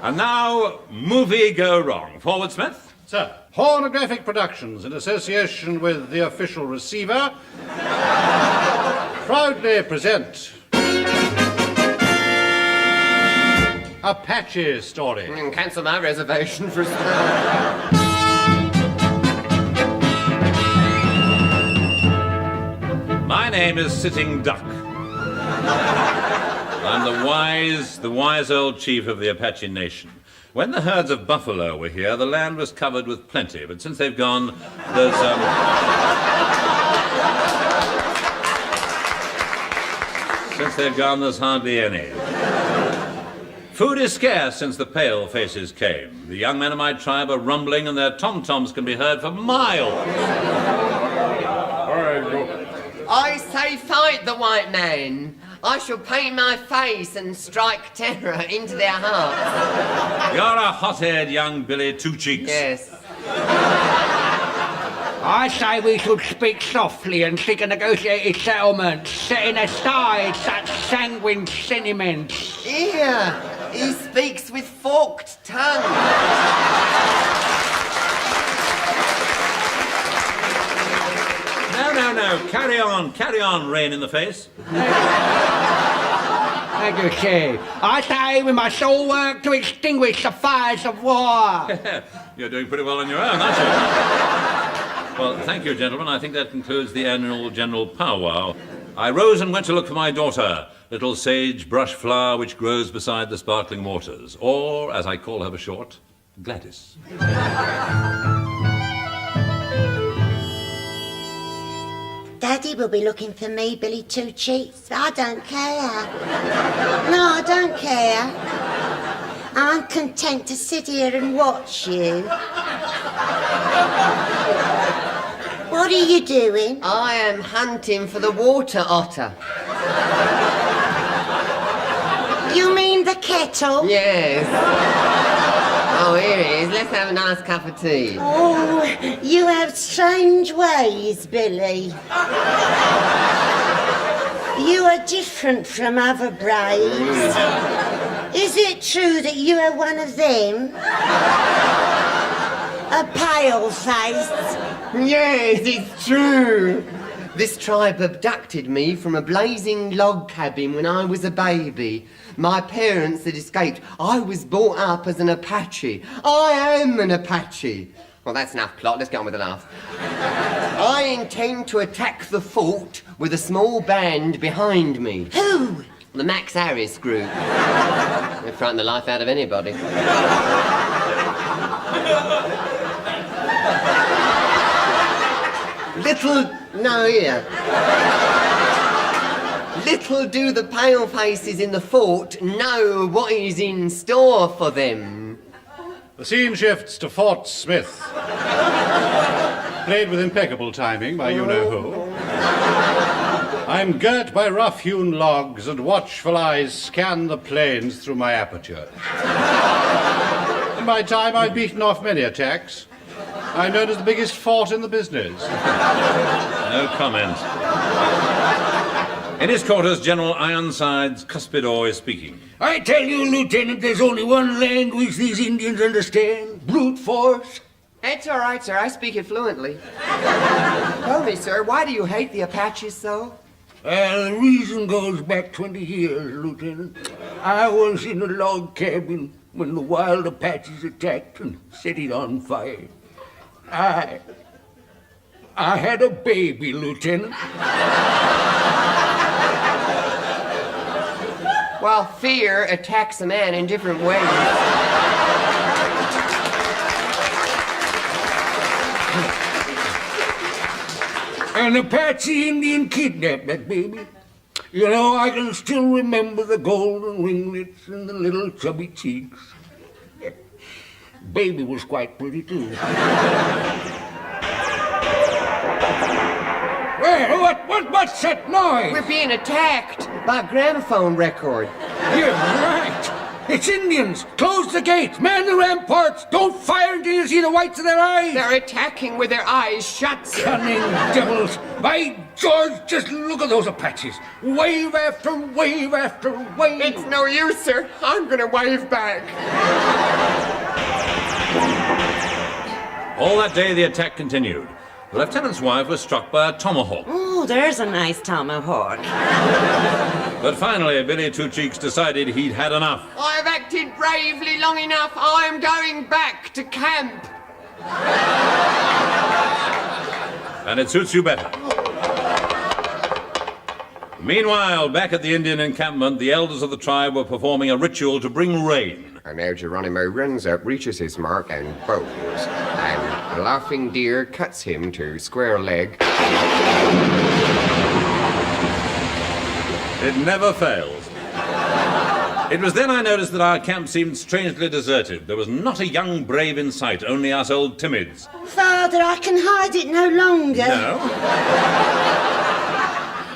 And now, movie go wrong. Forward, Smith. Sir, Hornographic Productions, in association with the official receiver, proudly present Apache story. Cancel my reservation for a start. My name is Sitting Duck. I'm the wise old chief of the Apache Nation. When the herds of buffalo were here, the land was covered with plenty, but since they've gone, there's hardly any. Food is scarce since the pale faces came. The young men of my tribe are rumbling and their tom-toms can be heard for miles. I say fight the white man. I shall paint my face and strike terror into their hearts. You're a hot-haired young Billy Two-Cheeks. Yes. I say we should speak softly and seek a negotiated settlement, setting aside such sanguine sentiments. Here, he speaks with forked tongue. No. Carry on, rain in the face. Thank you, Chief. I say we must all work to extinguish the fires of war. You're doing pretty well on your own, aren't you? Well, thank you, gentlemen. I think that concludes the annual general powwow. I rose and went to look for my daughter, little sage brush flower which grows beside the sparkling waters, or, as I call her for short, Gladys. Daddy will be looking for me, Billy Two-Cheeks. I don't care. No, I don't care. I'm content to sit here and watch you. What are you doing? I am hunting for the water otter. You mean the kettle? Yes. Oh, here it is. Let's have a nice cup of tea. Oh, you have strange ways, Billy. You are different from other braves. Is it true that you are one of them? A pale face? Yes, it's true. This tribe abducted me from a blazing log cabin when I was a baby. My parents had escaped. I was brought up as an Apache. I am an Apache. Well, that's enough plot. Let's get on with the laugh. I intend to attack the fort with a small band behind me. Who? The Max Harris group. They frighten the life out of anybody. Little do the pale faces in the fort know what is in store for them. The scene shifts to Fort Smith. Played with impeccable timing by you-know-who. I'm girt by rough-hewn logs and watchful eyes scan the plains through my aperture. In my time, I've beaten off many attacks. I'm known as the biggest fort in the business. No comment. In his quarters, General Ironsides Cuspidor is speaking. I tell you, Lieutenant, there's only one language these Indians understand. Brute force. It's all right, sir. I speak it fluently. Tell me, sir, why do you hate the Apaches so? The reason goes back 20 years, Lieutenant. I was in a log cabin when the wild Apaches attacked and set it on fire. I had a baby, Lieutenant. Well, fear attacks a man in different ways. An Apache Indian kidnapped that baby. You know, I can still remember the golden ringlets and the little chubby cheeks. Baby was quite pretty, too. Well, what's that noise? We're being attacked by a gramophone record. You're right. It's Indians. Close the gates. Man the ramparts. Don't fire until you see the whites of their eyes. They're attacking with their eyes shut, sir. Cunning devils. By George, just look at those Apaches. Wave after wave after wave. It's no use, sir. I'm gonna wave back. All that day the attack continued. The lieutenant's wife was struck by a tomahawk. Oh, there's a nice tomahawk. But finally, Billy Two Cheeks decided he'd had enough. I've acted bravely long enough. I'm going back to camp. And it suits you better. Meanwhile, back at the Indian encampment, the elders of the tribe were performing a ritual to bring rain. And now Geronimo runs up, reaches his mark, and bows. And the laughing deer cuts him to square leg. It never fails. It was then I noticed that our camp seemed strangely deserted. There was not a young brave in sight, only us old timids. Father, I can hide it no longer. No?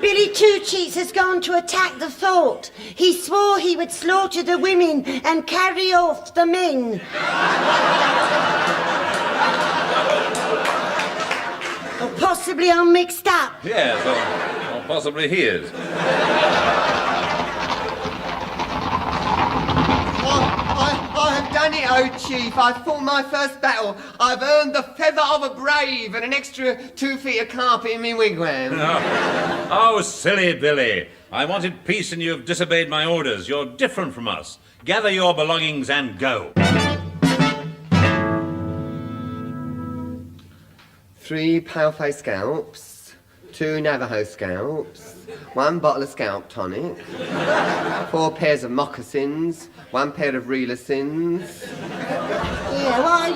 Billy Two Cheeks has gone to attack the fort. He swore he would slaughter the women and carry off the men. Or possibly I'm mixed up. Yes, or possibly he is. I have done it, oh chief. I fought my first battle. I've earned the feather of a brave and an extra 2 feet of carpet in my wigwam. Oh, silly Billy. I wanted peace and you've disobeyed my orders. You're different from us. Gather your belongings and go. 3 paleface scalps, 2 Navajo scalps, 1 bottle of scalp tonic, 4 pairs of moccasins, 1 pair of realisins. Yeah, what are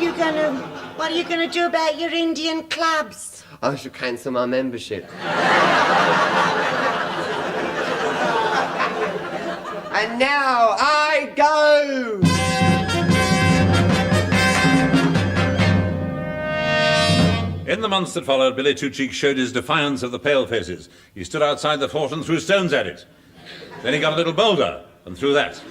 you gonna do about your Indian clubs? I should cancel my membership. And now I go! In the months that followed, Billy Two Cheeks showed his defiance of the palefaces. He stood outside the fort and threw stones at it. Then he got a little bolder and threw that.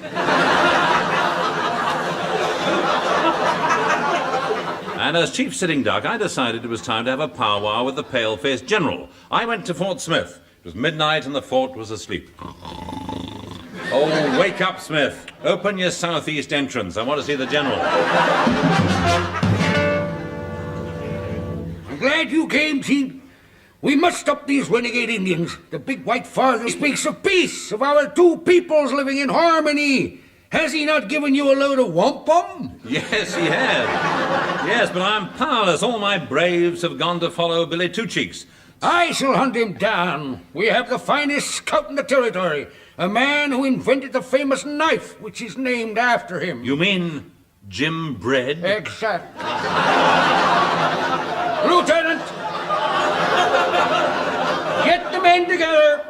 And as Chief Sitting Duck, I decided it was time to have a powwow with the pale-faced general. I went to Fort Smith. It was midnight and the fort was asleep. Oh, wake up, Smith. Open your southeast entrance. I want to see the general. I'm glad you came, Chief. We must stop these renegade Indians. The big white father speaks of peace, of our 2 peoples living in harmony. Has he not given you a load of wampum? Yes, he has. Yes, but I'm powerless. All my braves have gone to follow Billy Two Cheeks. I shall hunt him down. We have the finest scout in the territory. A man who invented the famous knife, which is named after him. You mean Jim Bread? Exactly. Lieutenant! Get the men together.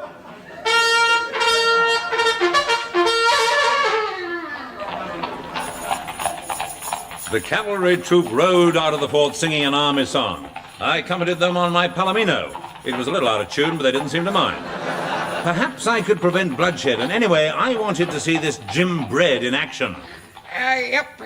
The cavalry troop rode out of the fort singing an army song. I accompanied them on my palomino. It was a little out of tune, but they didn't seem to mind. Perhaps I could prevent bloodshed, and anyway, I wanted to see this Jim Bread in action. Yep.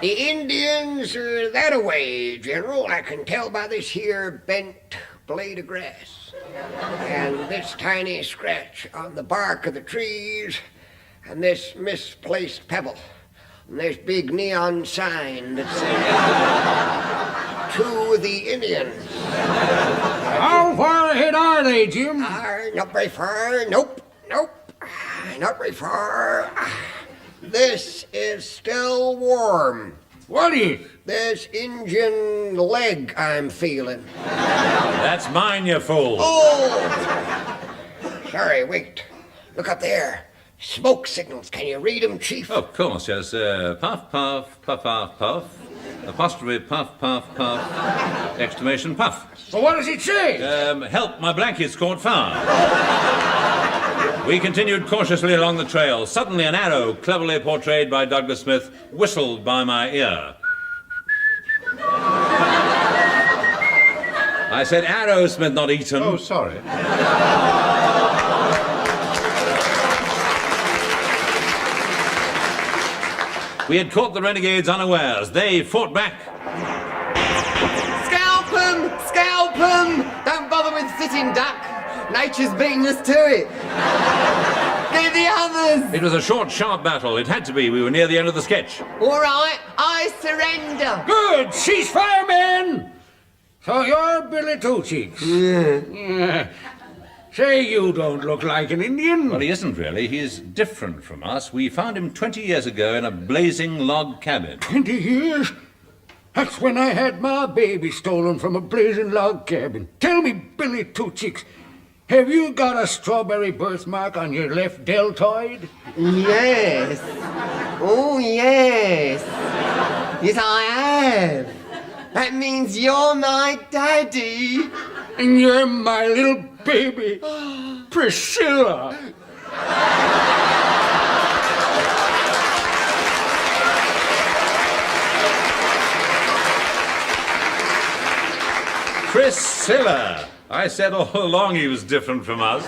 The Indians are that-a-way, General. I can tell by this here bent blade of grass. And this tiny scratch on the bark of the trees. And this misplaced pebble. And this big neon sign that says, "To the Indians." How far ahead are they, Jim? Not very far. Nope. Not very far. This is still warm. What is? This Indian leg I'm feeling. That's mine, you fool. Oh! Sorry, wait. Look up there. Smoke signals. Can you read them, Chief? Of course, yes. Puff, puff, puff, puff, puff. Apostrophe, puff, puff, puff. Exclamation, puff. Well, what does it say? Help, my blanket's caught fire. We continued cautiously along the trail. Suddenly an arrow, cleverly portrayed by Douglas Smith, whistled by my ear. I said arrow, Smith, not Eaton. Oh, sorry. We had caught the renegades unawares. They fought back. Scalp 'em! Scalp 'em! Don't bother with sitting duck. Nature's beaten us to it. Get the others! It was a short, sharp battle. It had to be. We were near the end of the sketch. All right, I surrender. Good! Ceasefire, men! So you're Billy Two Cheeks? Yeah. Say, you don't look like an Indian. Well, he isn't really. He's different from us. We found him 20 years ago in a blazing log cabin. 20 years? That's when I had my baby stolen from a blazing log cabin. Tell me, Billy Two Cheeks, have you got a strawberry birthmark on your left deltoid? Yes. Oh, yes. Yes, I have. That means you're my daddy. And you're my little baby, Priscilla. Priscilla! I said all along he was different from us.